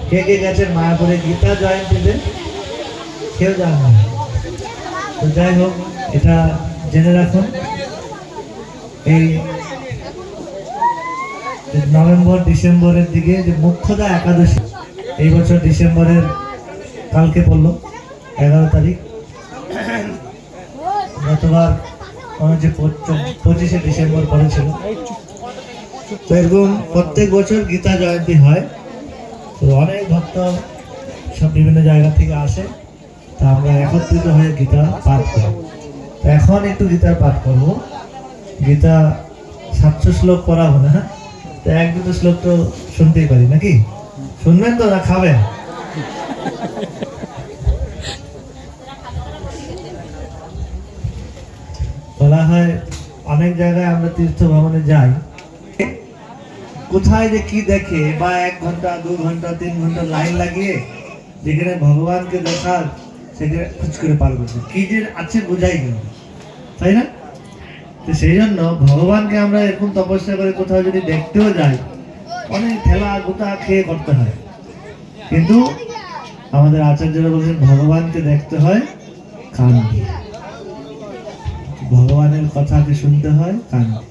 কে কে গেছেন মায়াপুরে গীতা জয়ন্তীতে? কেউ জানে না। তো যাই হোক, এটা জেনে রাখুন, এই নভেম্বর ডিসেম্বরের দিকে যে মুখ্যদা একাদশী, এই বছর ডিসেম্বরের কালকে পড়লো 11 তারিখ, গতবার যে 25শে ডিসেম্বর পড়েছিল। তো এরকম প্রত্যেক বছর গীতা জয়ন্তী হয়। তো অনেক ভক্ত সব বিভিন্ন জায়গা থেকে আসে, তা আমরা একত্রিত হয়ে গীতা পাঠ করি। তো এখন একটু গীতার পাঠ করব। গীতা 700 শ্লোক পড়াবো না, তো এক দুটো শ্লোক তো শুনতেই পারি নাকি? শুনবেন তো না খাবেন? বলা হয় অনেক জায়গায় আমরা তীর্থ ভ্রমণে যাই, কোথায় যে কি দেখে, বা 1 ঘন্টা 2 ঘন্টা 3 ঘন্টা লাইন লাগিয়ে যেখানে ভগবানকে দেখার সেখানে খুঁজ করে পার করছে, কি যে আছে বোঝাই গেল, তাই না? তো সেই জন্য ভগবানকে আমরা এরকম তপস্যা করে কোথাও যদি দেখতেও যাই, অনেক ঠেলা গোতা খেয়ে করতে হয়। কিন্তু আমাদের আচার্যরা বলছেন ভগবানকে দেখতে হয় কান দিয়ে, ভগবানের কথাকে শুনতে হয় কান দিয়ে।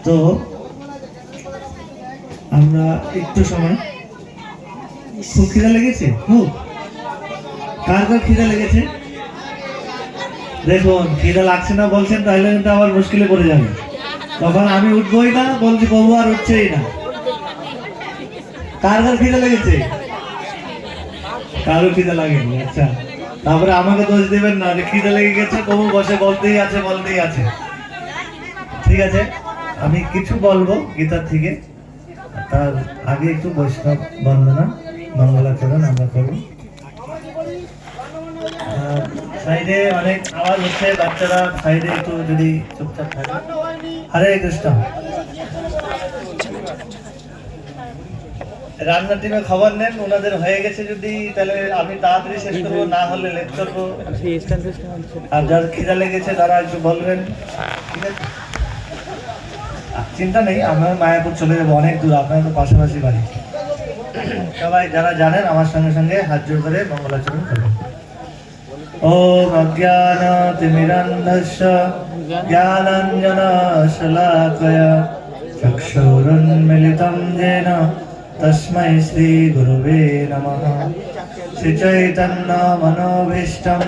তো আমরা একটু সময়, খুব খিদা লেগেছে? খুব? কার কার খিদা লেগেছে? দেখুন, খিদা লাগছে না বলছেন, তাহলে কিন্তু আবার মুশকিলে পড়ে যাবে। তখন আমি উঠবোই না, বলছি কবু আর উঠছেই না। কার কার খিদা লেগেছে? কারো খিদা লাগেনি, আচ্ছা। তারপরে আমাকে দোষ দেবেন না যে খিদা লেগে গেছে, কবু বসে বলতেই আছে। ঠিক আছে, আমি কিছু বলবো গীতার থেকে, তার আগে একটু বৈষ্ণব বন্দনা মঙ্গলাচরণ আমরা করব। সাইডে অনেক আওয়াজ হচ্ছে, বাচ্চারা সাইডে একটু যদি চুপচাপ থাকে। হরে কৃষ্ণ। রান্না টিমে খবর নেন, ওনাদের হয়ে গেছে যদি, তাহলে আমি তাড়াতাড়ি শেষ করবো, না হলে লেট করবো। আর যার খিদা লেগেছে তারা একটু বলবেন, ঠিক আছে? চিন্তা নেই, আমরা মায়াপুর চলে যাবো, অনেক দূর, আপনার তো পাশাপাশি বাড়ি। সবাই যারা জানেন আমার সঙ্গে সঙ্গে হাত জোড় করে মঙ্গলাচরণ করবেন। ওম অজ্ঞানতিমিরান্ধস্য জ্ঞানাঞ্জনশলাকয়া চক্ষুরুন্মিলিतं येन তস্मै শ্রীগুরুবে নমঃ। শ্রীচৈতন্যমনোভীষ্টং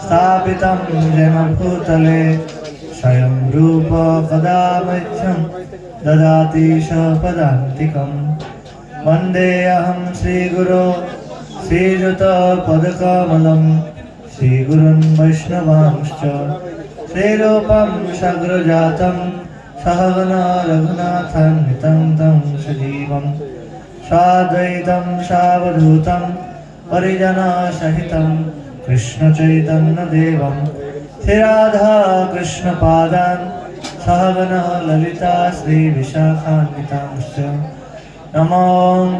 স্থাপিतं येन भूतले स्वयं रूप कदा मह्यं ददाति पदान्तिकं। वन्देऽहं श्रीगुरो श्रीयुतपदकमलं श्रीगुरुन् वैष्णवांश्च श्रीरूपं सग्रजातं सहगना रघुनाथान्वितं तं सजीवं साद्वैतं सावधूतं परिजनसहितं कृष्णचैतन्यदेवं श्रीराधा कृष्णपादान् सहगना ललिता श्रीविशाखान्वितांश्च। नमो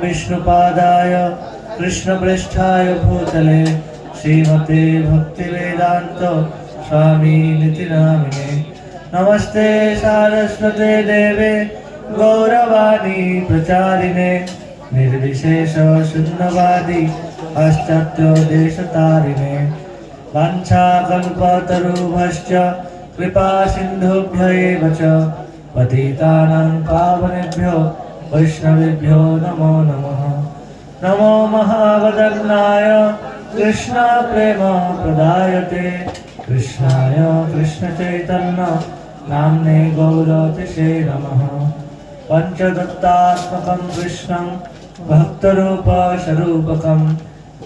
विष्णुपादाय कृष्णप्रेष्ठाय भूतले श्रीमते भक्तिवेदान्त स्वामिनिति नामिने। नमस्ते सारस्वते देवे गौरवाणी प्रचारिणे निर्विशेष शून्यवादी पाश्चात्योदेशतारिणे। वाञ्छाकल्पतरुभ्यश्च कृपा सिन्धुभ्य एव च पतितानां पावनेभ्यो वैष्णवेभ्यो नमो नमः। नमो महावदन्नाय कृष्ण प्रेम प्रदायते कृष्णाय कृष्णचैतन्य नाम्ने गौरतिसे नमः। पञ्चदत्तात्मकं कृष्णं भक्तरूपस्वरूपकं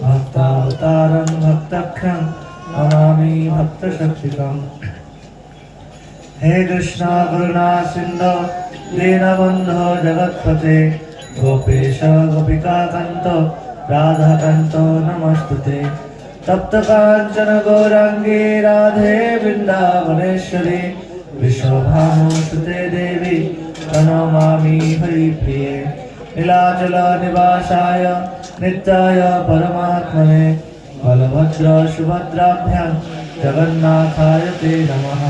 भक्तावतारं भक्तख्यं नमामि भक्तशक्तिकम्। हे कृष्ण करुणा सिन्धो दीनबन्धो जगत्पते गोपेश गोपिकाकान्त राधाकान्त नमस्तुते। तप्तकाञ्चन गौराङ्गी राधे वृन्दावनेश्वरी विश्वभानुसुते देवी प्रणमामि हरिप्रिये। नीलाचल निवासाय नित्याय परमात्मने बलभद्र सुभद्राभ्यां जगन्नाथाय ते नमः।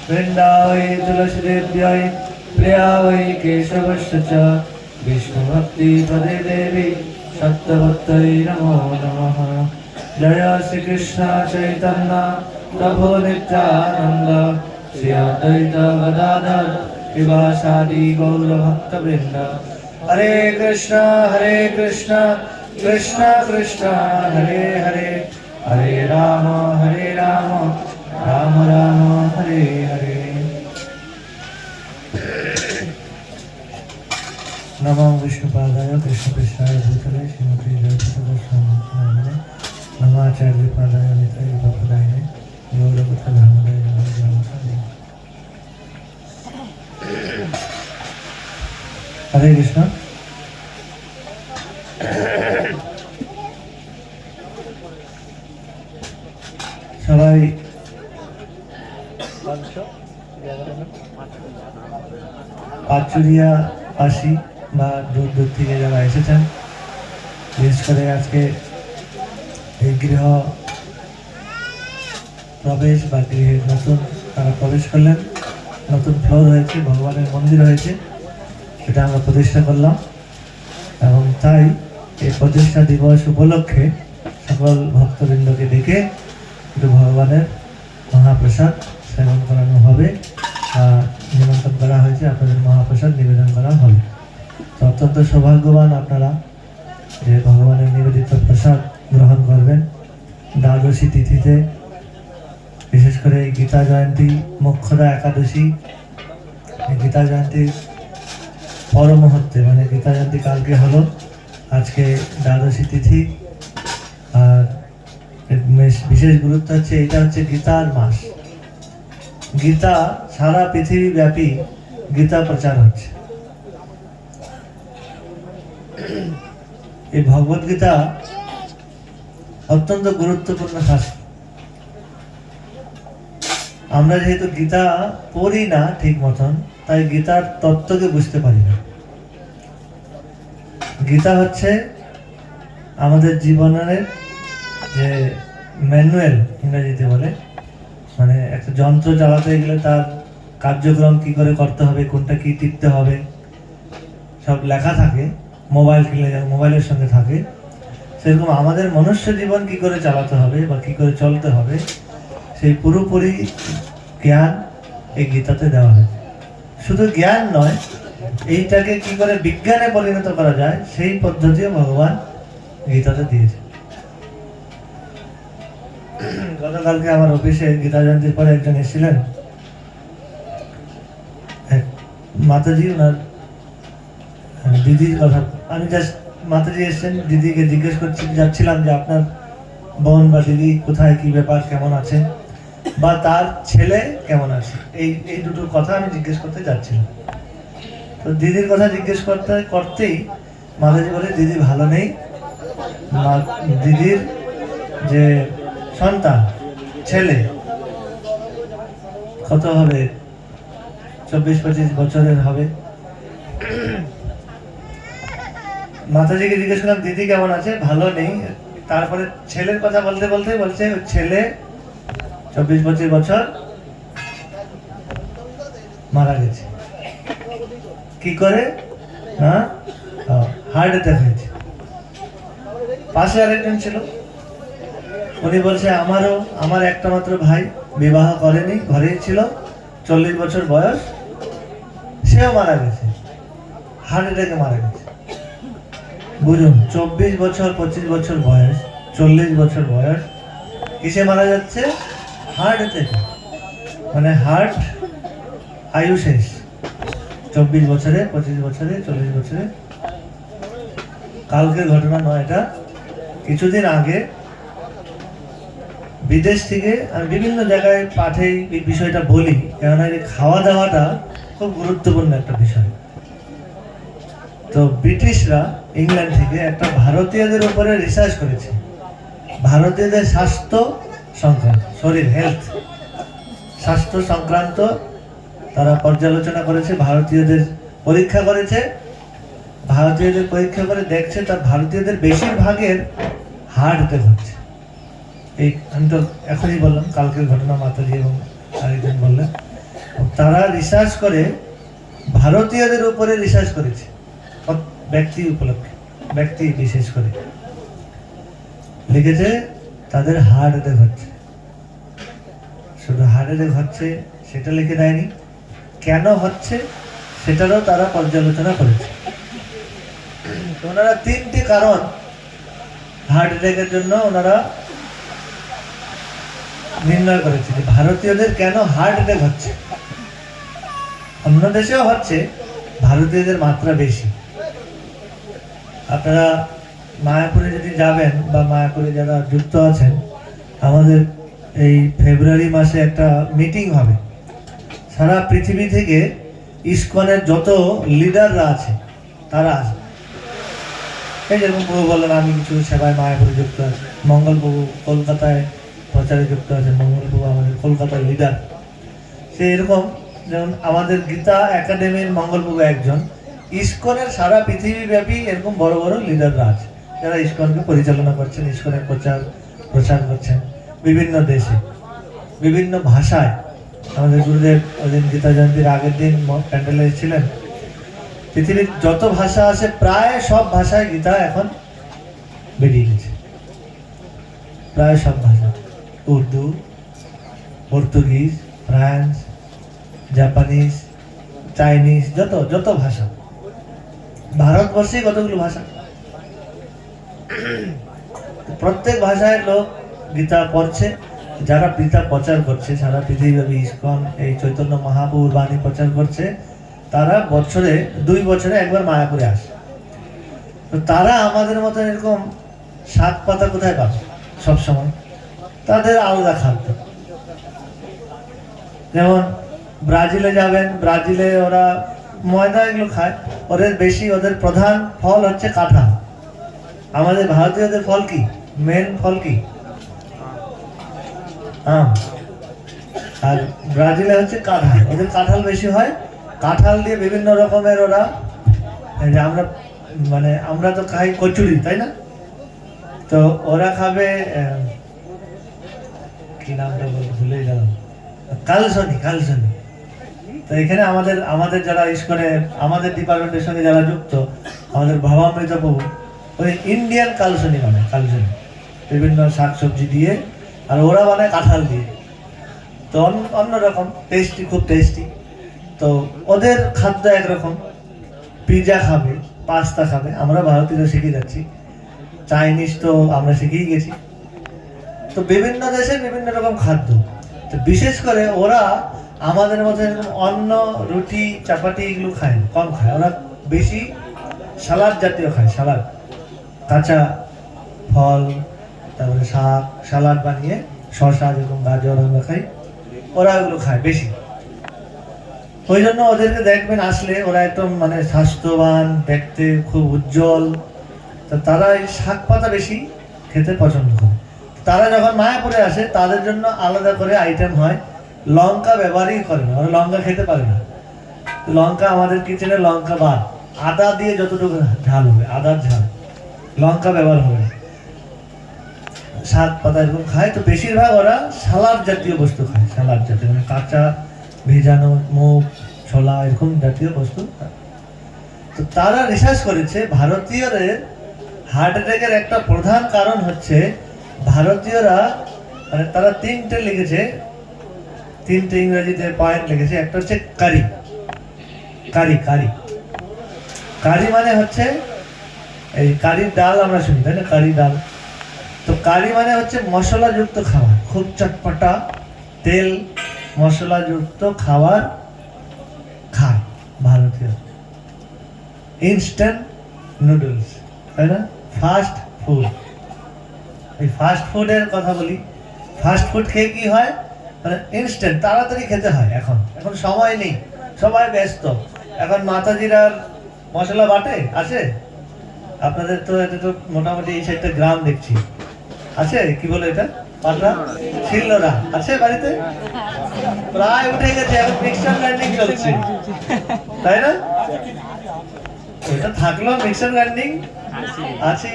वृन्दावै सत्यवत्तै नमो नमः। जय श्री कृष्ण चैतन्य प्रभु नित्यानंद श्री अद्वैत गदाधर शिवासादि गौर भक्तवृंद। हरे कृष्ण कृष्ण कृष्ण हरे हरे, हरे राम राम राम हरे हरे। नमो विष्णुपादाय कृष्णपृष्ठाय भूतले श्रीमती जयप्रकाश नमाचार्य पादाय निताय गौरपदाय गौरपथ धामदाय हरे कृष्ण। সবাই পাঁচুরিয়া পাশি বা দূর দূর থেকে যারা এসেছেন, বিশেষ করে আজকে এই গৃহ প্রবেশ বা গৃহে নতুন তারা প্রবেশ করলেন, নতুন ফ্লোর হয়েছে, ভগবানের মন্দির হয়েছে, সেটা আমরা প্রতিষ্ঠা করলাম। এবং তাই এই প্রতিষ্ঠা দিবস উপলক্ষে সকল ভক্তবৃন্দকে ডেকে একটু ভগবানের মহাপ্রসাদ সেবন করানো হবে, নিমন্ত্রণ করা হয়েছে, আপনাদের মহাপ্রসাদ নিবেদন করা হবে। তো অত্যন্ত সৌভাগ্যবান আপনারা যে ভগবানের নিবেদিত প্রসাদ গ্রহণ করবেন দ্বাদশী তিথিতে, বিশেষ করে গীতা জয়ন্তী মোক্ষদা একাদশী। গীতা জয়ন্তীর পর মুহূর্তে, মানে গীতা জয়ন্তী কালকে হলো, আজকে দ্বাদশী তিথি। আর বিশেষ গুরুত্ব হচ্ছে এটা হচ্ছে গীতার মাস। গীতা সারা পৃথিবী ব্যাপী গীতা প্রচার হচ্ছে। এই ভগবত গীতা অত্যন্ত গুরুত্বপূর্ণ শাস্ত্র। আমরা যেহেতু গীতা পড়ি না ঠিক মতন, তাই গীতার তত্ত্বকে বুঝতে পারি না। গীতা হচ্ছে আমাদের জীবনের যে ম্যানুয়াল, ইংরেজিতে বলে, মানে একটা যন্ত্র চালাতে গেলে তার কার্যক্রম কি করে করতে হবে, কোনটা কি টিপতে হবে, সব লেখা থাকে। মোবাইল কিনলে মোবাইলের সঙ্গে থাকে, সেরকম আমাদের মনুষ্য জীবন কি করে চালাতে হবে বা কি করে চলতে হবে, সেই পুরোপুরি জ্ঞান এই গীতাতে দেওয়া হয়। শুধু জ্ঞান নয়, এইটাকে কি করে বিজ্ঞানে পরিণত করা যায় সেই পদ্ধতিও ভগবান গীতাতে দিয়েছে। গতকালকে আমার অফিসে গীতা জয়ন্তীর পরে একজন এসেছিলেন, মাতাজি, ওনার দিদির কথা, আমি জাস্ট মাতাজি এসছেন, দিদিকে জিজ্ঞেস করছি যাচ্ছিলাম যে আপনার বোন বা দিদি কোথায়, কি ব্যাপার, কেমন আছে, বা তার ছেলে কেমন আছে, এই দুটো কথা আমি জিজ্ঞেস করতে যাচ্ছিলাম। তো দিদির কথা জিজ্ঞেস করতেই মাতাজি বলে দিদি ভালো নেই। দিদির যে সন্তান, ছেলে কত হবে, 24-25 বছরের হবে। মাতাজিকে জিজ্ঞেস করলাম দিদি কেমন আছে, ভালো নেই। তারপরে ছেলের কথা বলতে বলতে বলছে ছেলে 24-25 বছর মারা গেছে। কি করে না, হার্ট অ্যাটাক হয়েছে। পাশে আরেকজন ছিল, উনি বলছে আমার একটা মাত্র ভাই, বিবাহ করেনি, ঘরেই ছিল, 40 বছর বয়স, সেও মারা গেছে, হার্ট অ্যাটাকে মারা গেছে। বুঝুন, 24 বছর 25 বছর বয়স, 40 বছর বয়স, কিসে মারা যাচ্ছে? হার্ট অ্যাটাকে। মানে হার্ট আয়ু শেষ, 24 বছরে, 25 বছরে, 40 বছরে। কালকের ঘটনা নয় এটা, কিছুদিন আগে বিদেশ থেকে আমি বিভিন্ন জায়গায় পাঠে এই বিষয়টা বলি, কেননা খাওয়া দাওয়াটা খুব গুরুত্বপূর্ণ একটা বিষয়। তো ব্রিটিশরা ইংল্যান্ড থেকে একটা ভারতীয়দের উপরে রিসার্চ করেছে, ভারতীয়দের স্বাস্থ্য সংক্রান্ত, শরীর হেলথ, স্বাস্থ্য সংক্রান্ত তারা পর্যালোচনা করেছে, ভারতীয়দের পরীক্ষা করেছে। ভারতীয়দের পরীক্ষা করে দেখছে তার ভারতীয়দের বেশিরভাগের হার্ট অ্যাটাক হচ্ছে। এই আমি তো এখনই বললাম, কালকের ঘটনা মাতাজি এবং আরেকজন বললেন। তারা রিসার্চ করে ভারতীয়দের উপরে রিসার্চ করেছে, ব্যক্তি উপলক্ষে। ব্যক্তি বিশেষ করে লিখেছে তাদের হার্ট অ্যাটাক হচ্ছে। শুধু হার্ট অ্যাটাক হচ্ছে সেটা লিখে দেয়নি, কেন হচ্ছে সেটারও তারা পর্যালোচনা করেছে। ওনারা 3টি কারণ হার্ট অ্যাটাকের জন্য ওনারা নির্ণয় করেছে যে ভারতীয়দের কেন হার্ট অ্যাটাক হচ্ছে। অন্য দেশেও হচ্ছে, ভারতীয়দের মাত্রা বেশি। আপনারা মায়াপুরে যদি যাবেন বা মায়াপুরে যারা যুক্ত আছেন, আমাদের এই ফেব্রুয়ারি মাসে একটা মিটিং হবে। সারা পৃথিবী থেকে ইসকনের যত লিডাররা আছে তারা আসবে। এই যেরকম প্রভু বললেন আমি কিছু সেবায় মায়াপুরে যুক্ত আছি, মঙ্গল প্রভু কলকাতায় প্রচারে যুক্ত আছেন, মঙ্গল প্রভু আমাদের কলকাতার লিডার। সে এরকম যেমন আমাদের গীতা একাডেমির মঙ্গল প্রভু একজন, ইসকনের সারা পৃথিবীব্যাপী এরকম বড় বড় লিডাররা আছে যারা ইসকনকে পরিচালনা করছেন, ইসকনের প্রচার করছেন বিভিন্ন দেশে বিভিন্ন ভাষায়। আমাদের গুরুদেব ওই দিন গীতা জয়ন্তীর আগের দিন প্যান্ডেলে ছিলেন। পৃথিবীর যত ভাষা আছে প্রায় সব ভাষায় গীতা এখন বেরিয়ে গেছে, প্রায় সব ভাষা, Urdu, Portuguese, France, Japanese, Chinese, যত ভাষা। ভারতবর্ষে কতগুলো ভাষা, প্রত্যেক ভাষায় লোক গীতা পড়ছে। যারা গীতা প্রচার করছে সারা পৃথিবীব্যাপী, ইসকন এই চৈতন্য মহাপ্রভুর বাণী প্রচার করছে, তারা বছরে 2 বছরে একবার মায়াপুরে আসে। তো তারা আমাদের মতো এরকম 7 পাতা কোথায় পাবে সবসময়, তাদের আলাদা খাদ্য। যেমন ব্রাজিলে যাবেন, ব্রাজিলে ওরা ময়দা এগুলো খায়, ওদের প্রধান ফল হচ্ছে কাঁঠাল। আমাদের ভারতীয়দের ফল কি, মেন ফল কি, আম। আর ব্রাজিলে হচ্ছে কাঁঠাল, ওদের কাঁঠাল বেশি হয়। কাঁঠাল দিয়ে বিভিন্ন রকমের ওরা, আমরা তো খাই কচুরি, তাই না? তো ওরা খাবে কি নামটা ভুলে গেলাম, কালসনি। তো এখানে আমাদের যারা ইসকনে আমাদের ডিপার্টমেন্টের সঙ্গে যারা যুক্ত, আমাদের ভাবামৃত প্রভু ওই ইন্ডিয়ান কালসনি বানায়, বিভিন্ন শাকসবজি দিয়ে, আর ওরা বানায় কাঁঠাল দিয়ে। তো অন্যরকম টেস্টি, খুব টেস্টি। তো ওদের খাদ্য একরকম, পিৎজা খাবে, পাস্তা খাবে। আমরা ভারতীয়রা শিখে যাচ্ছি, চাইনিজ তো আমরা শিখেই গেছি। তো বিভিন্ন দেশে বিভিন্ন রকম খাদ্য। তো বিশেষ করে ওরা আমাদের মতো এরকম অন্ন, রুটি, চাপাটি এগুলো খায়, কম খায়। ওরা বেশি সালাদ জাতীয় খায়, সালাদ, কাঁচা ফল, তারপরে শাক, সালাদ বানিয়ে, শসা যেরকম গাজর আমরা খাই, ওরা এগুলো খায় বেশি। ওই জন্য ওদেরকে দেখবেন আসলে ওরা একদম স্বাস্থ্যবান, দেখতে খুব উজ্জ্বল। তো তারা এই শাক পাতা বেশি খেতে পছন্দ করে। তারা যখন মায়াপুরে আসে তাদের জন্য আলাদা করে আইটেম হয়। লঙ্কা ব্যবহারই করে না, ওরা লঙ্কা খেতে পারে না। লঙ্কা আমাদের কিচেনে লঙ্কা বাদ, আদা দিয়ে যতটুকু ঝাল হবে, আদার ঝাল, লঙ্কা ব্যবহার হবে। শাক পাতা এরকম খায়। তো বেশিরভাগ ওরা সালাদ জাতীয় বস্তু খায়, সালাদ জাতীয় কাঁচা, ভেজানো মুগ, ছোলা এরকম জাতীয় বস্তু। তো তারা রিসার্চ করেছে ভারতীয়দের হার্ট অ্যাটাকের একটা প্রধান কারণ হচ্ছে ভারতীয়রা, তারা 3টে লিখেছে, 3টে ইংরেজিতে পয়েন্ট লিখেছে। একটা হচ্ছে কারি। কারি মানে হচ্ছে এই কারির ডাল আমরা শুনি, তাই না, কারি ডাল। তো কারি মানে হচ্ছে মশলাযুক্ত খাবার, খুব চটপটা তেল মশলাযুক্ত খাবার খায় ভারতীয়। ইনস্ট্যান্ট নুডলস, তাই না, ফাস্ট ফুড। এই ফাস্ট ফুডের কথা বলি, ফাস্ট ফুড খেয়ে কি হয়, ইনস্ট্যান্ট, তাড়াতাড়ি খেতে হয়। এখন সময় নেই, সবাই ব্যস্ত। এখন মাতাজির মশলা বাটে আছে আপনাদের? তো এতে তো মোটামুটি এই সাইডটা গ্রাম দেখছি, আছে কি বলে এটা, পাটনা, শিলনোড়া আছে বাড়িতে, প্রায় উঠে গেছে। এখন মিক্সার গ্রাইন্ডিং চলছে, তাই না? ওইটা থাকলো, মিক্সার গ্রাইন্ডিং আছে।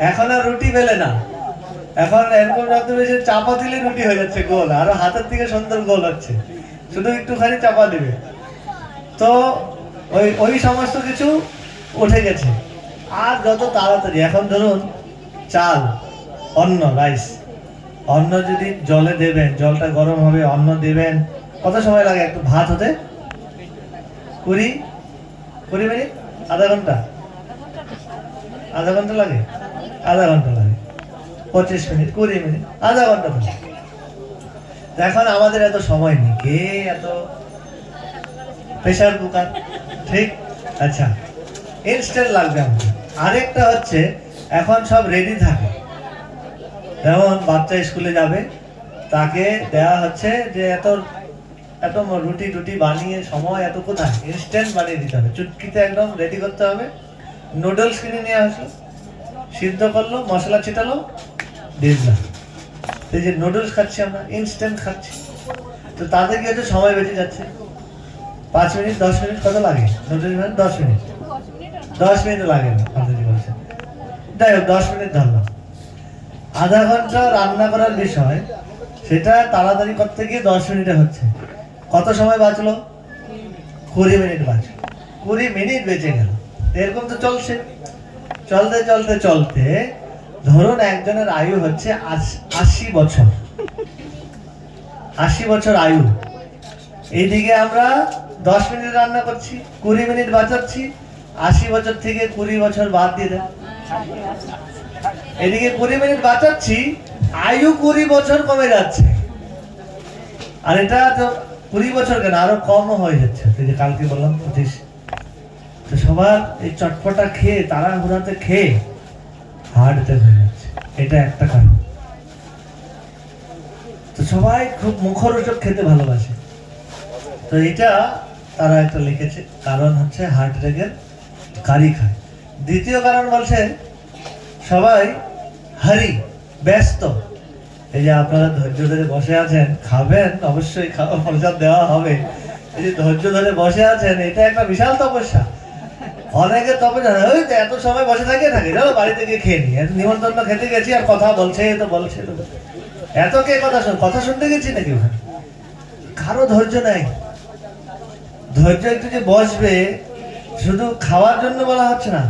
এখন আর রুটি বেলে না, এখন এরকম যত বেশি চাপা দিলে রুটি হয়ে যাচ্ছে গোল, আরো হাতের দিকে সুন্দর গোল হচ্ছে, শুধু একটুখানি চাপা দিবে। তো ওই সমস্ত কিছু উঠে গেছে। আর যত তাড়াতাড়ি, এখন ধরুন চাল, অন্ন, রাইস, অন্ন যদি জলে দেবেন, জলটা গরম হবে, অন্ন দেবেন, কত সময় লাগে একটু ভাত হতে? 20 মিনিট, আধা ঘন্টা? আধা ঘন্টা লাগে? আধা ঘন্টা লাগে। 25 মিনিট, 20 মিনিট, আধা ঘন্টা লাগে। এখন আমাদের এত সময় নেই, কে এত প্রেসার কুকার, ঠিক? আচ্ছা, ইনস্ট্যান্ট লাগবে আমাদের। আরেকটা হচ্ছে এখন সব রেডি থাকে, যেমন বাচ্চা স্কুলে যাবে, তাকে দেওয়া হচ্ছে যে এত এত রুটি টুটি বানিয়ে সময় এত কোথায়, ইনস্ট্যান্ট বানিয়ে দিতে হবে, চুটকিতে একদম রেডি করতে হবে। নুডলস কিনে নিয়ে আসলো, সিদ্ধ করলো, মশলা ছিটালো, দিয়ে দিলাম। এই যে নুডলস খাচ্ছি আমরা, ইনস্ট্যান্ট খাচ্ছি, তো তাতে কি হচ্ছে, সময় বেঁচে যাচ্ছে। 5 মিনিট 10 মিনিট কত লাগে নুডলস বানাতে? 10 মিনিট, 10 মিনিট লাগে না পদ্ধতি বলছে। যাই হোক 10 মিনিট ধরলাম। আধা ঘন্টা রান্না করার বিষয়, সেটা তাড়াতাড়ি করতে গিয়ে 10 মিনিটে হচ্ছে। কত সময় বাঁচলো? 20 মিনিট বাঁচলো। 20 মিনিট বেঁচে গেল। এরকম তো চলছে, চলতে চলতে চলতে ধরুন একজনের আয়ু হচ্ছে 80 বছর, 80 বছর আয়ু। এইদিকে আমরা 10 মিনিট রান্না করছি, 20 মিনিট বাঁচাচ্ছি। 80 বছর থেকে 20 বছর বাদ দিয়ে দেন। এদিকে 20 মিনিট বাঁচাচ্ছি, আয়ু 20 বছর কমে যাচ্ছে। আর এটা তো 20 বছর কেন, আরো কম হয়ে যাচ্ছে। এই যে কালকে বললাম 25। তো সবার এই চটপটা খেয়ে, তাড়াহুড়াতে খেয়ে হার্ট অ্যাটাক হয়ে যাচ্ছে, এটা একটা কারণ। তো সবাই খুব মুখরোচক খেতে ভালোবাসে, তো এটা তারা একটা লিখেছে, কারণ হচ্ছে হার্ট অ্যাটাকের কারি খায়। দ্বিতীয় কারণ বলছে সবাই হারি, ব্যস্ত। এই যে আপনারা ধৈর্য ধরে বসে আছেন, খাবেন, অবশ্যই খাওয়া প্রসাদ দেওয়া হবে। এই যে ধৈর্য ধরে বসে আছেন, এটা একটা বিশাল তপস্যা। অনেকে তপস্যা, ওই তো এত সময় বসে থাকে, চলো বাড়িতে গিয়ে খেয়ে নি, এত নিমন্ত্রণ খেতে গেছি আর কথা বলছে তো বলছে, এত কে কথা শুনতে গেছি নাকি ওখানে? কারো ধৈর্য নাই। ধৈর্য একটু যে বসবে, শুধু খাওয়ার জন্য বলা হচ্ছে না,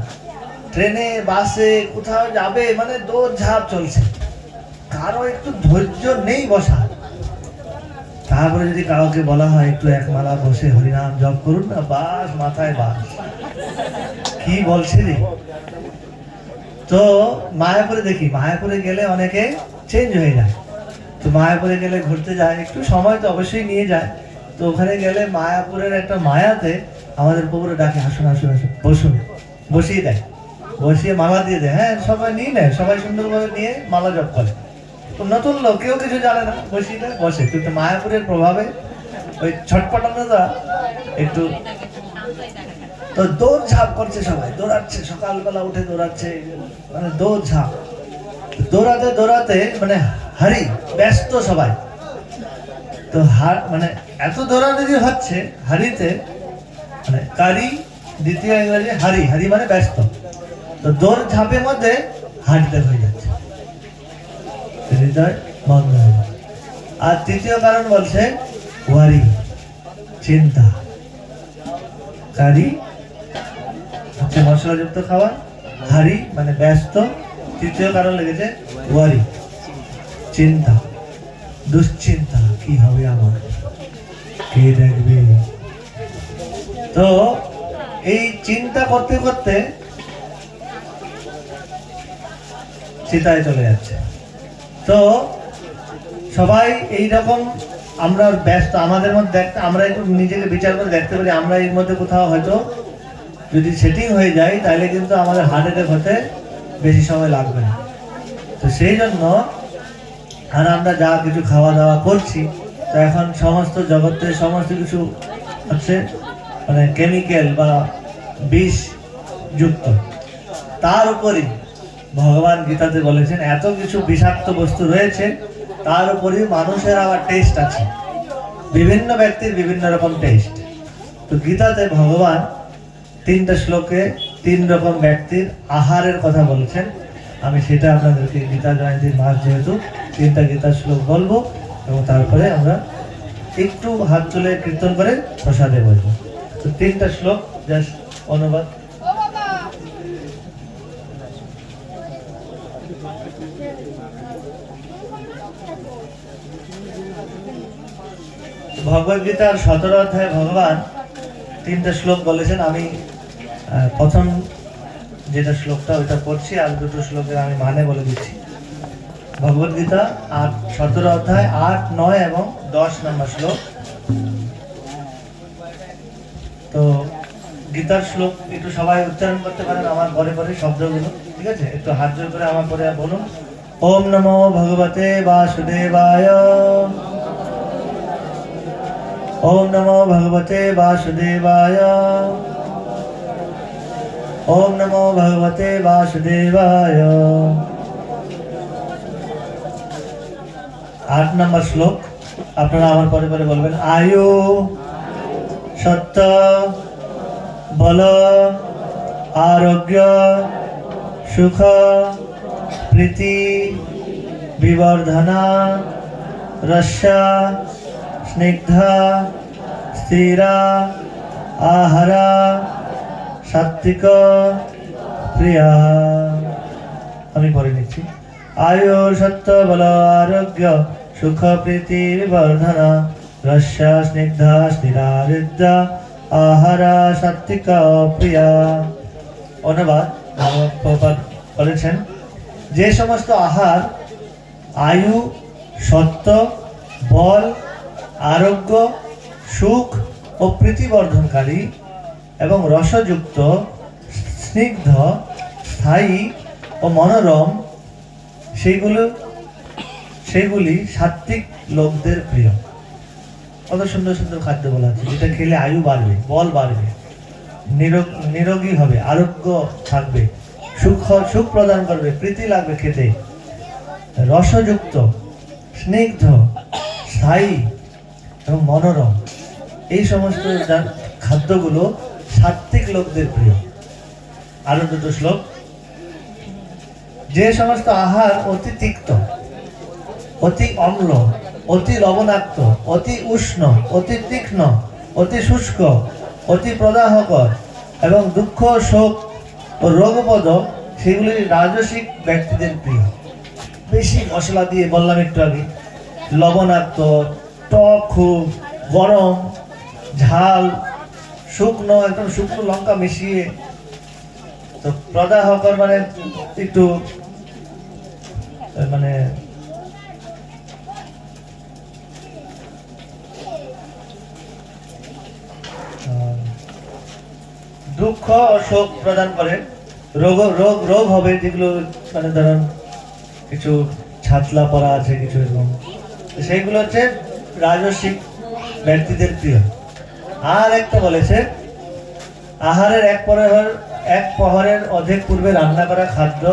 ট্রেনে বাসে কোথাও যাবে মানে দৌড় ঝাঁপ চলছে, কারো একটু ধৈর্য নেই বসা। তারপরে যদি কাউকে বলা হয় একটু একমালা বসে হরিনাম জপ করুন না, বাস মাথায় বাস, কি বলছে রে। তো মায়াপুরে দেখি, মায়াপুরে গেলে অনেকে চেঞ্জ হয়ে যায়। তো মায়াপুরে গেলে ঘুরতে যায়, একটু সময় তো অবশ্যই নিয়ে যায়। তো ওখানে গেলে মায়াপুরের একটা মায়াতে আমাদের পুকুরে ডাকে, আসুন আসুন আসুন, বসুন, বসিয়ে দেয়, বসিয়ে মালা দিয়ে দেয়। হ্যাঁ, সবাই নিয়ে নেয়, সবাই সুন্দরভাবে নিয়ে মালা জপ করে। তো নতুন লোক, কেউ কিছু জানে না, বসিয়ে দেয়, বসে। কিন্তু মায়াপুরের প্রভাবে ওই ছটপটানোটা একটু, তো দৌড় ঝাঁপ করছে, সবাই দৌড়াচ্ছে, সকালবেলা উঠে দৌড়াচ্ছে, মানে দৌড় ঝাঁপ, দৌড়াতে দৌড়াতে মানে হারি, ব্যস্ত সবাই। তো মানে এত দৌড়াদৌড়ি হচ্ছে, হারিতে মানে কারি, দ্বিতীয় ইংরেজি হারি, হারি মানে ব্যস্ত। তো দৌড় ঝাঁপের মধ্যে হাঁটতে হয়ে যাচ্ছে, হৃদয় বন্ধ হয়ে যাচ্ছে। আর তৃতীয় কারণ বলছে ওয়ারি, চিন্তা। কারি হচ্ছে মশলাযুক্ত খাবার, হারি মানে ব্যস্ত, তৃতীয় কারণ লেগেছে ওয়ারি, চিন্তা, দুশ্চিন্তা, কি হবে আমার, কে দেখবে। তো এই চিন্তা করতে করতে চিতায় চলে যাচ্ছে। তো সবাই এই রকম আমরা ব্যস্ত, আমাদের মধ্যে দেখতে, আমরা একটু নিজেকে বিচার করে দেখতে পারি, আমরা এর মধ্যে কোথাও হয়তো যদি সেটিং হয়ে যায়, তাহলে কিন্তু আমাদের হার্ট অ্যাটাক হতে বেশি সময় লাগবে না। তো সেই জন্য, আর আমরা যা কিছু খাওয়া দাওয়া করছি, তো এখন সমস্ত জগতে সমস্ত কিছু হচ্ছে মানে কেমিক্যাল বা বিষ যুক্ত। তার উপরই ভগবান গীতাতে বলেছেন এত কিছু বিষাক্ত বস্তু রয়েছে, তার উপরই মানুষের আবার টেস্ট আছে, বিভিন্ন ব্যক্তির বিভিন্ন রকম টেস্ট। তো গীতাতে ভগবান 3টা শ্লোকে 3 রকম ব্যক্তির আহারের কথা বলেছেন। আমি সেটা আপনাদেরকে গীতা জয়ন্তীর মাস যেহেতু 3টা গীতার শ্লোক বলবো, এবং তারপরে আমরা একটু হাত তুলে কীর্তন করে প্রসাদে বলবো। তো 3টা শ্লোক জাস্ট অনুবাদ। ভগবদ গীতার 17 অধ্যায়ে ভগবান 3টে শ্লোক বলেছেন। আমি প্রথম যেটা শ্লোকটা ওইটা পড়ছি, আর দুটো শ্লোকের আমি মানে বলে দিচ্ছি। ভগবদ গীতা 17 অধ্যায় 8, 9 এবং 10 নম্বর শ্লোক। তো গীতার শ্লোক একটু সবাই উচ্চারণ করতে পারেন আমার পরে পরে শব্দগুলো, ঠিক আছে? একটু হাত জোর করে আমার পরে বলুন। ওম নমো ভগবতে বাসুদেবায়। ওম নমো ভগবতে বাসুদেবায়। ওম নমো ভগবতে বাসুদেবায়। 8 নম্বর শ্লোক আপনারা আমার পরে পরে বলবেন। আয়ু সত্য বল আরোগ্য সুখ প্রীতি বিবর্ধনা রস্যা স্নিগ্ধা স্থিরা আহারা সাত্বিক প্রিয়া। আমি পড়ে নিচ্ছি। আয়ু সত্য বল আরোগ্য সুখ প্রীতি বিবর্ধনা রস্যা স্নিগ্ধা স্থিরা হৃদা আহারা সাত্বিক প্রিয়া। অনুবাদ প্রভুপাদ বলেছেন, যে সমস্ত আহার আয়ু সত্য বল আরোগ্য সুখ ও প্রীতিবর্ধনকারী এবং রসযুক্ত স্নিগ্ধ স্থায়ী ও মনোরম, সেইগুলি সাত্বিক লোকদের প্রিয়। কত সুন্দর সুন্দর খাদ্য বলা আছে, যেটা খেলে আয়ু বাড়বে, বল বাড়বে, নিরোগী হবে, আরোগ্য থাকবে, সুখ প্রদান করবে, প্রীতি লাগবে খেতে, রসযুক্ত স্নিগ্ধ স্থায়ী এবং মনোরম, এই সমস্ত খাদ্যগুলো সাত্বিক লোকদের প্রিয়। আরো দুটো শ্লোক। যে সমস্ত আহার অতি তিক্ত, অতি অম্ল, অতি লবণাক্ত, অতি উষ্ণ, অতি তীক্ষ্ণ, অতি শুষ্ক, অতি প্রদাহকর এবং দুঃখ শোক ও রোগপদ, সেগুলি রাজসিক ব্যক্তিদের প্রিয়। বেশি মশলা দিয়ে, বললাম একটু আগে, লবণাক্ত, টক খুব, গরম, ঝাল, শুকনো, একদম শুকনো লঙ্কা মিশিয়ে, তো প্রদাহকর মানে একটু মানে দুঃখ ও শোক প্রদান করে, রোগ হবে, যেগুলো মানে ধরুন কিছু ছাতলা পড়া আছে, কিছু এরকম, সেইগুলো হচ্ছে রাজসিক ব্যক্তিদের প্রিয়। আর একটা বলেছে, আহারের এক প্রহরের অর্ধেক পূর্বে রান্না করা খাদ্য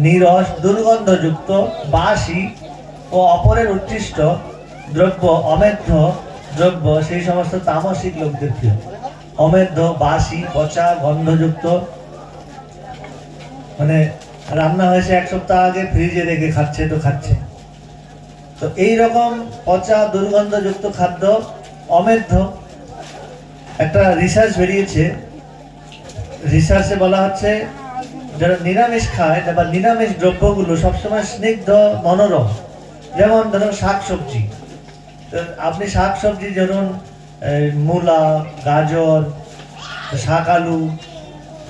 নিরস, দুর্গন্ধযুক্ত, বাসি ও অপরের উচ্ছিষ্ট দ্রব্য, অমেধ্য দ্রব্য, সেই সমস্ত তামসিক লোকদের প্রিয়। অমেধ্য, বাসি, পচা, গন্ধযুক্ত, মানে রান্না হয়েছে 1 সপ্তাহ আগে, ফ্রিজে রেখে খাচ্ছে তো খাচ্ছে, তো এইরকম পচা দুর্গন্ধযুক্ত খাদ্য অমেধ্য। একটা রিসার্চ বেরিয়েছে, রিসার্চে বলা হচ্ছে যারা নিরামিষ খায় বা নিরামিষ দ্রব্যগুলো সবসময় স্নিগ্ধ মনোরম। যেমন ধরুন শাকসবজি, আপনি শাকসবজি ধরুন মূলা, গাজর, শাক আলু,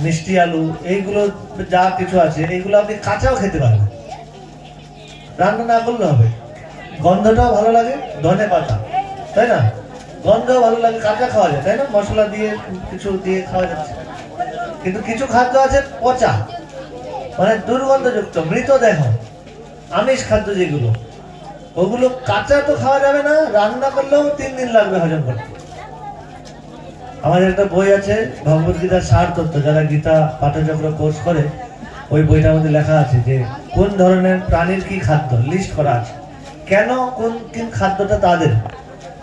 মিষ্টি আলু, এইগুলো যা কিছু আছে, এইগুলো আপনি কাঁচাও খেতে পারবেন, রান্না না করলে হবে। গন্ধটাও ভালো লাগে, ধনে পাতা, তাই না? গন্ধও ভালো লাগে, কাঁচা খাওয়া যায়, তাই না? মশলা দিয়ে কিছু দিয়ে খাওয়া যাচ্ছে। কিন্তু কিছু খাদ্য আছে পচা, মানে দুর্গন্ধযুক্ত, মৃতদেহ, আমিষ খাদ্য যেগুলো, ওগুলো কাঁচা তো খাওয়া যাবে না, রান্না করলেও 3 দিন লাগবে হজম করতে। আমাদের একটা বই আছে ভগবদ গীতার সার তত্ত্ব, যারা গীতা পাঠচক্র কোর্স করে, ওই বইটার মধ্যে লেখা আছে যে কোন ধরনের প্রাণীর কি খাদ্য লিস্ট করা আছে, কেন কোন খাদ্যটা তাদের।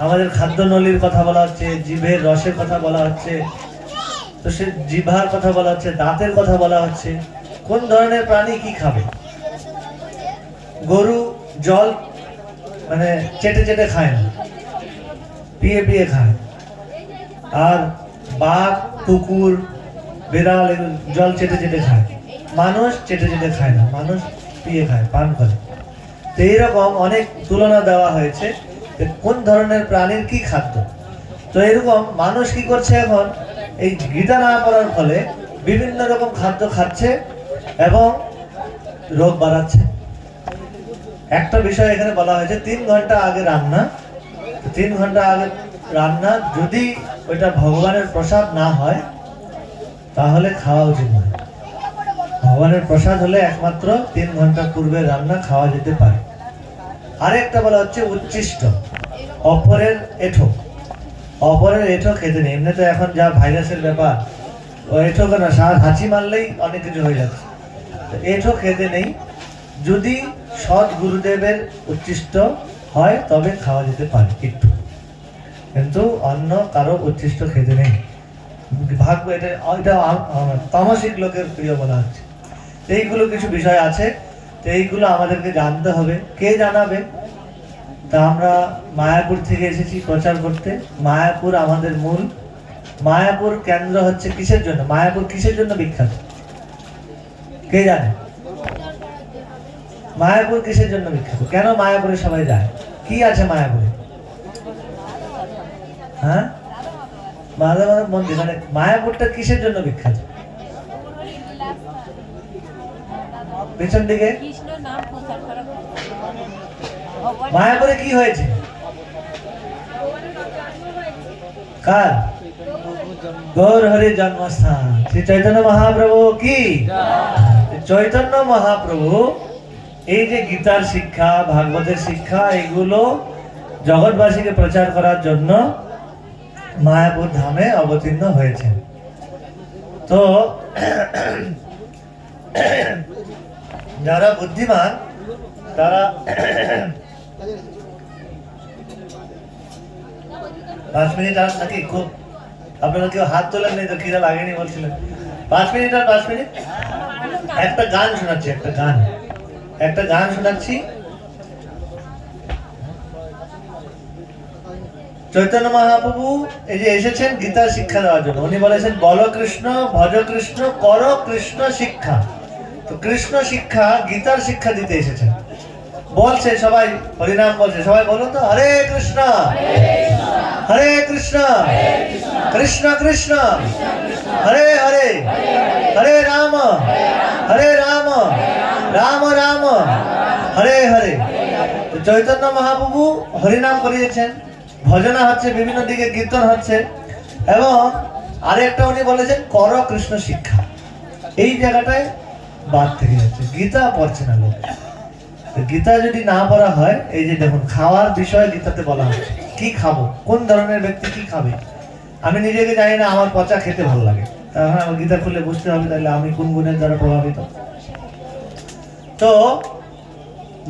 আমাদের খাদ্য নলীর কথা বলা হচ্ছে, জিভের রসের কথা বলা হচ্ছে, তো সে জিভার কথা বলা হচ্ছে, দাঁতের কথা বলা হচ্ছে, কোন ধরনের প্রাণী কি খাবে। গরু জল মানে চেটে চেটে খায় না, পিয়ে পিয়ে খায়। আর বাঘ, কুকুর, বিড়াল জল চেটে চেটে খায়। মানুষ চেটে চেটে খায় না, মানুষ পিয়ে খায়, পান করে। তো এইরকম অনেক তুলনা দেওয়া হয়েছে যে কোন ধরনের প্রাণীর কি খাদ্য। তো এরকম মানুষ কি করছে এখন, এই গীতা না পড়ার ফলে বিভিন্ন রকম খাদ্য খাচ্ছে এবং রোগ বাড়াচ্ছে। একটা বিষয় এখানে বলা হয়েছে 3 ঘন্টা আগে রান্না, 3 ঘন্টা আগে রান্না যদি ওইটা ভগবানের প্রসাদ না হয় তাহলে খাওয়া উচিত নয়। ভগবানের প্রসাদ হলে একমাত্র 3 ঘন্টা পূর্বে রান্না খাওয়া যেতে পারে। আরেকটা বলা হচ্ছে উচ্ছিষ্ট, অপরের এঁঠো। অপরের এঁঠো খেতে নেই। এমনিতে এখন যা ভাইরাসের ব্যাপার, ও এঁঠো কেন হাঁচি মারলেই অনেক কিছু হয়ে যাচ্ছে। এঁঠো খেতে নেই। যদি সৎ গুরুদেবের উচ্ছিষ্ট হয় তবে খাওয়া যেতে পারে একটু, কিন্তু অন্য কারো উচ্ছিষ্ট খেতে নেই। ভাগ্য এটা তামসিক লোকের প্রিয় বলা হচ্ছে। এইগুলো কিছু বিষয় আছে, তো এইগুলো আমাদেরকে জানতে হবে। কে জানাবে? তা আমরা মায়াপুর থেকে এসেছি প্রচার করতে। মায়াপুর আমাদের মূল। মায়াপুর কেন্দ্র হচ্ছে কিসের জন্য? মায়াপুর কিসের জন্য বিখ্যাত? কে জানে? মায়াপুর কিসের জন্য বিখ্যাত? কেন মায়াপুরে সবাই যায়? কি আছে মায়াপুরে? হ্যাঁ, মাধব মন্দির। মানে মায়াপুরটা কিসের জন্য বিখ্যাত? পেছন দিকে মায়াপুরে কি হয়েছে? কার? গৌর হরি জন্মস্থান শ্রী চৈতন্য মহাপ্রভু কি? চৈতন্য মহাপ্রভু এই যে গীতার শিক্ষা, ভাগবতের শিক্ষা, এগুলো জগৎবাসীকে প্রচার করার জন্য মায়াপুর ধামে অবতীর্ণ হয়েছে। তো যারা বুদ্ধিমান তারা 5 মিনিট আর নাকি? খুব আপনারা কেউ হাত তোলেন নেই তো, খিদা লাগেনি বলছিলেন। 5 মিনিট আর 5 মিনিট। একটা গান শোনাচ্ছি, একটা গান শোনাচ্ছি। চৈতন্য মহাপ্রভু এই যে এসেছেন গীতার শিক্ষা দেওয়ার জন্য। উনি বলেছেন বল কৃষ্ণ, ভজ কৃষ্ণ, কর কৃষ্ণ শিক্ষা। তো কৃষ্ণ শিক্ষা, গীতার শিক্ষা দিতে এসেছেন। বলছে সবাই হরিনাম বলছে, সবাই বলো তো হরে কৃষ্ণ হরে কৃষ্ণ কৃষ্ণ কৃষ্ণ হরে হরে হরে রাম রাম রাম হরে হরে। তো চৈতন্য মহাপ্রভু হরিনাম করিয়েছেন, ভজনা হচ্ছে, বিভিন্ন দিকে কীর্তন হচ্ছে, এবং আরেকটা উনি বলেছেন কর কৃষ্ণ শিক্ষা। এই জায়গাটায় বাদ থেকে যাচ্ছে, গীতা পড়ছে না লোক। গীতা যদি না পড়া হয়, এই যে দেখুন খাওয়ার বিষয়ে গীতাতে বলা হচ্ছে কি খাবো, কোন ধরনের ব্যক্তি কি খাবে। আমি নিজেকে জানি না, আমার পচা খেতে ভালো লাগে, তাহলে আমার গীতা খুলে বুঝতে হবে তাহলে আমি কোন গুণের দ্বারা প্রভাবিত। তো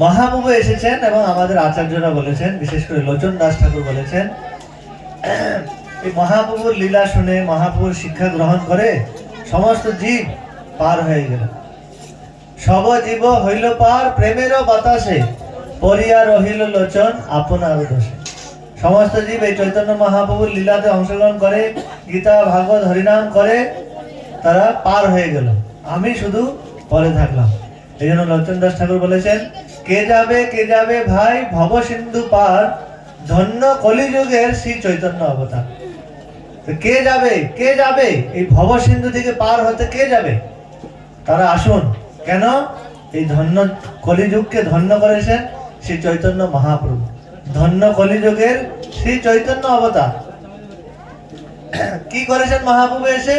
মহাপ্রভু এসেছেন এবং আমাদের আচার্যরা বলেছেন, বিশেষ করে লোচন দাস ঠাকুর বলেছেন, এই মহাপ্রভুর লীলা শুনে, মহাপ্রভুর শিক্ষা গ্রহণ করে সমস্ত জীব পার হয়ে গেল। সব জীব হইল পার প্রেমেরও বাতাসে, পরিয়া রহিল লোচন আপনার দোষে। সমস্ত জীব এই চৈতন্য মহাপ্রভুর লীলাতে অংশগ্রহণ করে, গীতা ভাগবত হরিনাম করে, তারা পার হয়ে গেল, আমি শুধু পরে থাকলাম। এই জন্য লোচন দাস ঠাকুর বলেছেন, কে যাবে ভাই ভব সিন্ধু পার, ধন্য কলিযুগের শ্রী চৈতন্য অবতার। কে যাবে এই ভব সিন্ধু থেকে পার হতে? কে যাবে? তারা আসুন। কেন? এই ধন্য কলিযুগকে ধন্য করেছেন শ্রী চৈতন্য মহাপ্রভু, ধন্য কলিযুগের শ্রী চৈতন্য অবতার। কি করেছেন মহাপ্রভু? এসে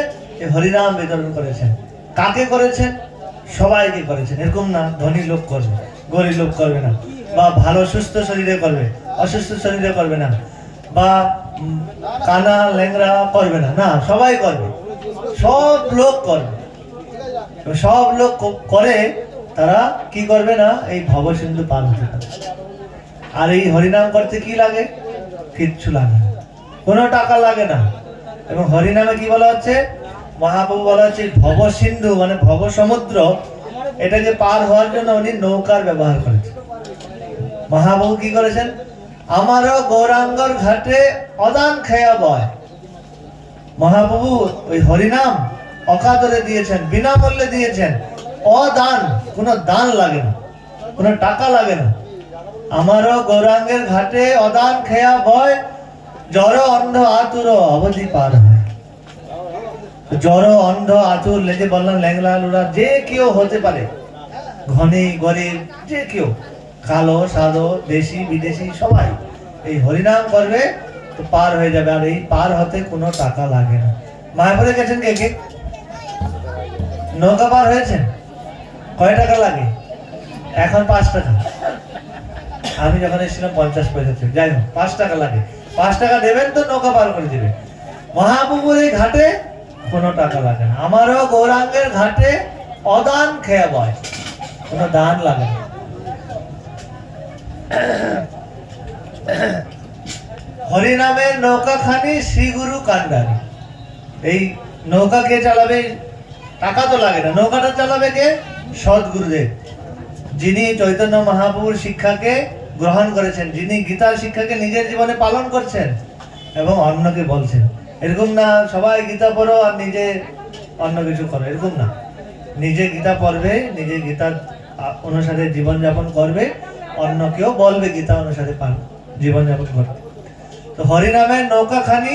হরিনাম বিতরণ করেছেন। কাকে করেছেন? সবাইকে করেছেন। এরকম না ধনী লোক করবে, গরিব লোক করবে না, বা ভালো সুস্থ শরীরে করবে, অসুস্থ শরীরে করবে না, বা কানা ল্যাংরা করবে না, না সবাই করবে, সব লোক করবে। সব লোক করে, তারা কি করবে না? এই ভবসিন্ধু পার হতে পারে। আর এই হরিনাম করতে কি লাগে? কিচ্ছু লাগে না, কোনো টাকা লাগে না। এবং হরিনামে কি বলা হচ্ছে? মহাপ্রভু বলা হচ্ছে ভব সিন্ধু মানে ভব সমুদ্র, এটাকে পার হওয়ার জন্য উনি নৌকার ব্যবহার করেছেন। মহাপ্রভু কি করেছেন? আমারও গৌরাঙ্গর ঘাটে অদান খেয়া বয়। মহাপ্রভু ওই হরিনাম অকাতরে দিয়েছেন, বিনামূল্যে দিয়েছেন, অদান, কোনো দান লাগে না, কোনো টাকা লাগে না, আমারও গৌরাঙ্গের ঘাটে অদান খেয়া ভয়, জড় অন্ধ আতুর অবধি পার হয়। জড় অন্ধ আতুর, লেজে বললাম ল্যাংলা লুড়া, যে কেউ হতে পারে, ধনী গরিব যে কেউ, কালো সাদো দেশি বিদেশি সবাই এই হরিনাম করবে তো পার হয়ে যাবে। আর এই পার হতে কোনো টাকা লাগে না। মায়াপুরে গেছেন কে কে? নৌকা পার হয়েছেন? কয় টাকা লাগে? এখন 5 টাকা। আমি যখন এসেছিলাম 50 পয়সা ছিল। যাই হোক, 5 টাকা লাগে। 5 টাকা দেবেন তো নৌকা পার করে দেবে। মহাপুকুর এই ঘাটে কোনো টাকা লাগে না। আমারও গৌরাঙ্গের ঘাটে অদান খেয়া বয়, কোনো দান লাগে না। হরিনামের নৌকা খানি শ্রী গুরু কান্ডারি। এই নৌকা কে চালাবে? টাকা তো লাগে না। নৌকাটা চালাবে কে? সদ্গুরুদেব, যিনি চৈতন্য মহাপ্রভুর শিক্ষাকে গ্রহণ করেছেন, যিনি গীতার শিক্ষাকে নিজের জীবনে পালন করছেন এবং অন্যকে বলছেন। এরকম না সবাই গীতা পড়ো আর নিজে অন্য কিছু করো, এরকম না। নিজে গীতা পড়বে, নিজে গীতার অনুসারে জীবনযাপন করবে, অন্যকেও বলবে গীতা অনুসারে জীবনযাপন করবে। তো হরিনামের নৌকা খানি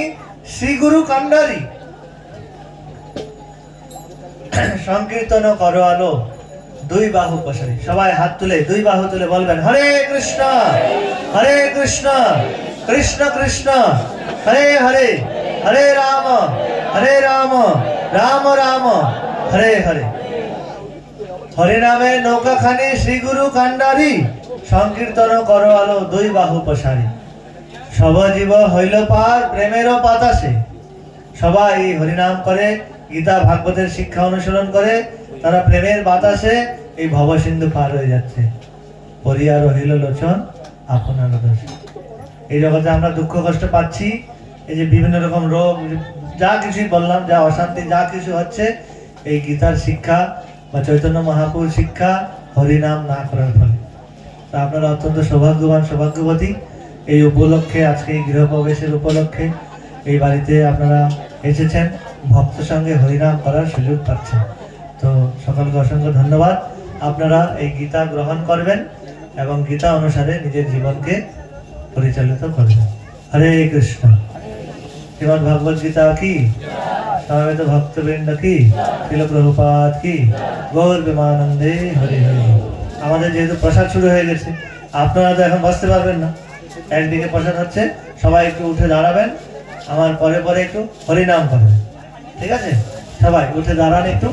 শ্রী গুরু কান্ডারি, সংকীর্তন করো আলো দুই বাহু প্রসারী। সবাই হাত তুলে দুই বাহু তুলে বলবেন হরে কৃষ্ণ কৃষ্ণ কৃষ্ণ হরে হরে, হরে রাম রাম রাম হরে হরে। হরিনামের নৌকা খানি শ্রী গুরু কান্ডারি, সংকীর্তন করো আলো দুই বাহু প্রসারী। সব জীব হইল পার প্রেমেরও পাতাসে। সবাই হরিনাম করে, গীতা ভাগবতের শিক্ষা অনুসরণ করে, তারা প্রেমের বাতাসে এই ভবসিন্ধু পার হয়ে যাচ্ছে। পরিয়া রহিল লোচন আপনার দোষে। এই জগতে আমরা দুঃখ কষ্ট পাচ্ছি, এই যে বিভিন্ন রকম রোগ, যা কিছুই বললাম, যা অশান্তি যা কিছু হচ্ছে, এই গীতার শিক্ষা বা চৈতন্য মহাপ্রভুর শিক্ষা হরিনাম না করার ফলে। তা আপনারা অত্যন্ত সৌভাগ্যবান সৌভাগ্যবতী। এই উপলক্ষে, আজকে এই গৃহপ্রবেশের উপলক্ষে এই বাড়িতে আপনারা এসেছেন, ভক্ত সঙ্গে হরিনাম করার সুযোগ পাচ্ছেন। তো সকলকে অসংখ্য ধন্যবাদ। আপনারা এই গীতা গ্রহণ করবেন এবং গীতা অনুসারে নিজের জীবনকে পরিচালিত করবেন। হরে কৃষ্ণ। শ্রীমদ ভাগবত গীতা কি, সমবেত ভক্তবৃন্দ কি, শিল প্রভুপাদ কি, গৌর প্রেমানন্দে হরি হরি। আমাদের যেহেতু প্রসাদ শুরু হয়ে গেছে, আপনারা তো এখন বসতে পারবেন না, একদিকে প্রসাদ হচ্ছে, সবাই একটু উঠে দাঁড়াবেন, আমার পরে পরে একটু হরিনাম করবেন, ঠিক আছে? সবাই উঠে দাঁড়ান একটু।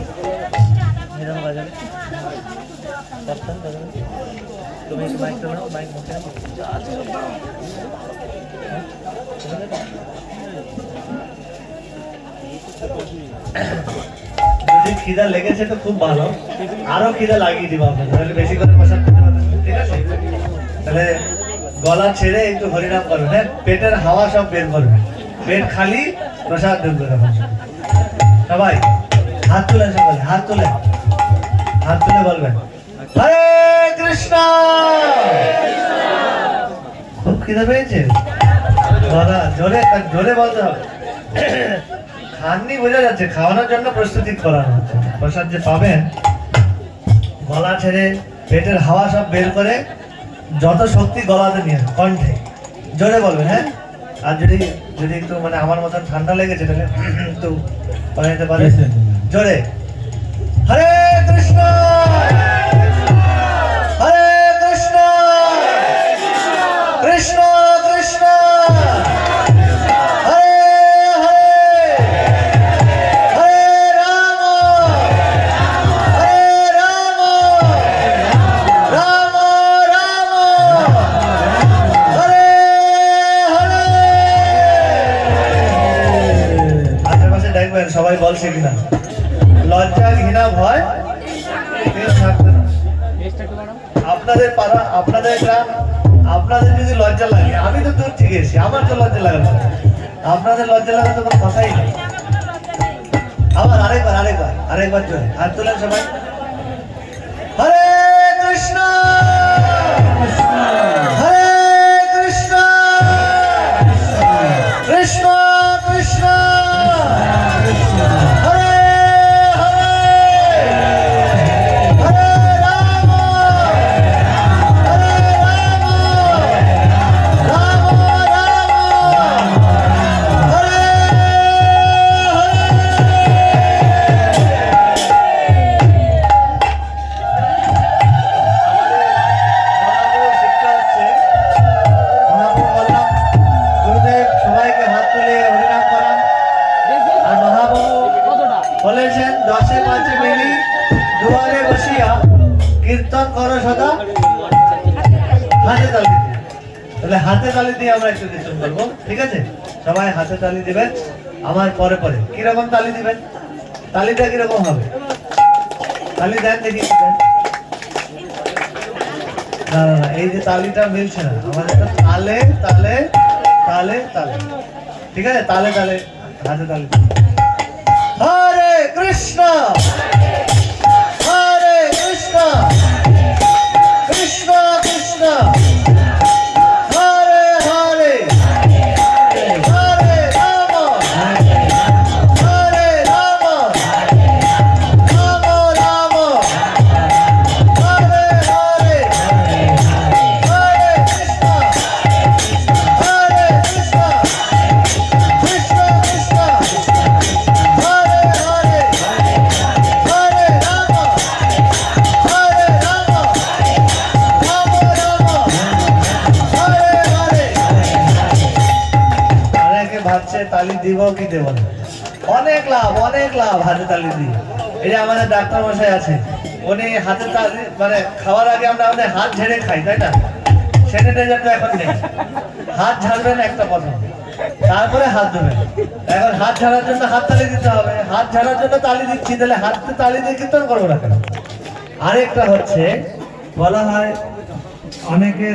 যদি খিদা লেগেছে তো খুব ভালো, আরো খিদা লাগিয়ে দিব আপনাদের, তাহলে বেশি করে প্রসাদ খেতে পারবেন, ঠিক আছে? তাহলে গলা ছেড়ে একটু হরিনাম করবেন, হ্যাঁ? পেটের হাওয়া সব বের করবেন, পেট খালি, প্রসাদ ঢুকবে তখন। সবাই হাত তুলেন, সকালে হাত তুলে বলবেন হরে কৃষ্ণ। খুব খিদা পেয়েছে, জোরে জোরে বলতে হবে। খাননি বোঝা যাচ্ছে, খাওয়ানোর জন্য প্রস্তুতি করানো হচ্ছে। প্রসাদ যে পাবেন, গলা ছেড়ে পেটের হাওয়া সব বের করে যত শক্তি গলাতে নিয়ে কণ্ঠে জোরে বলবেন, হ্যাঁ? আর যদি একটু মানে আমার মতন ঠান্ডা লেগেছে তাহলে একটু করে নিতে পারে জোরে। হরে কৃষ্ণ কৃষ্ণ কৃষ্ণ হরে হরে, হরে রাম রাম রাম হরে হরে। আশেপাশে দেখবেন সবাই বলছে কিনা, লজ্জা ঘৃণা ভয় আপনাদের পাড়া, আপনাদের গ্রাম, আপনাদের যদি লজ্জা লাগে, আমি তো দূর থেকে এসেছি, আমার তো লজ্জা লাগার কথা। আপনাদের লজ্জা লাগার তো কোনো কথাই নেই। আবার আরেকবার জোরে হাত তোলেন সবাই। হরে কৃষ্ণ হরে কৃষ্ণ কৃষ্ণ কৃষ্ণ হরে হরে, হরে রাম করো সদা হাতে তালি দিয়ে। তাহলে হাতে তালি দিয়ে আমরা একটু কীর্তন করবো, ঠিক আছে? সবাই হাতে তালি দিবেন আমার পরে পরে। কিরকম তালি দিবেন? তালিটা কিরকম হবে? তালি দেন দেখি। না না না, এই যে তালিটা মিলছে না আমাদের, তালে তালে তালে তালে, ঠিক আছে? তালে তালে হাতে তালি। হরে কৃষ্ণ হরে কৃষ্ণ কৃষ্ণ কৃষ্ণ হরে হরে হরে রাম হরে রাম রাম রাম হরে হরে হরে কৃষ্ণ হরে কৃষ্ণ কৃষ্ণ কৃষ্ণ হরে হরে হরে রাম হরে রাম রাম রাম হরে হরে। অনেকে ভাবছে তালি দিব কি দেব না, অনেক লাভ হাতে তালি দিয়ে। এই যে আমাদের ডাক্তার মশাই আছে, উনি হাতে তালি মানে খাওয়ার আগে আমরা আমাদের হাত ঝেড়ে খাই, তাই না? স্যানিটাইজার তো এখন নেই, হাত ঝাড়বেন একটা কথা, তারপরে হাত ধোবেন। এখন হাত ঝাড়ার জন্য হাত তালি দিতে হবে, হাত ঝাড়ার জন্য তালি দিচ্ছি, তাহলে হাতে তালি দিয়ে কীর্তন করবো না কেন? আরেকটা হচ্ছে বলা হয় অনেকে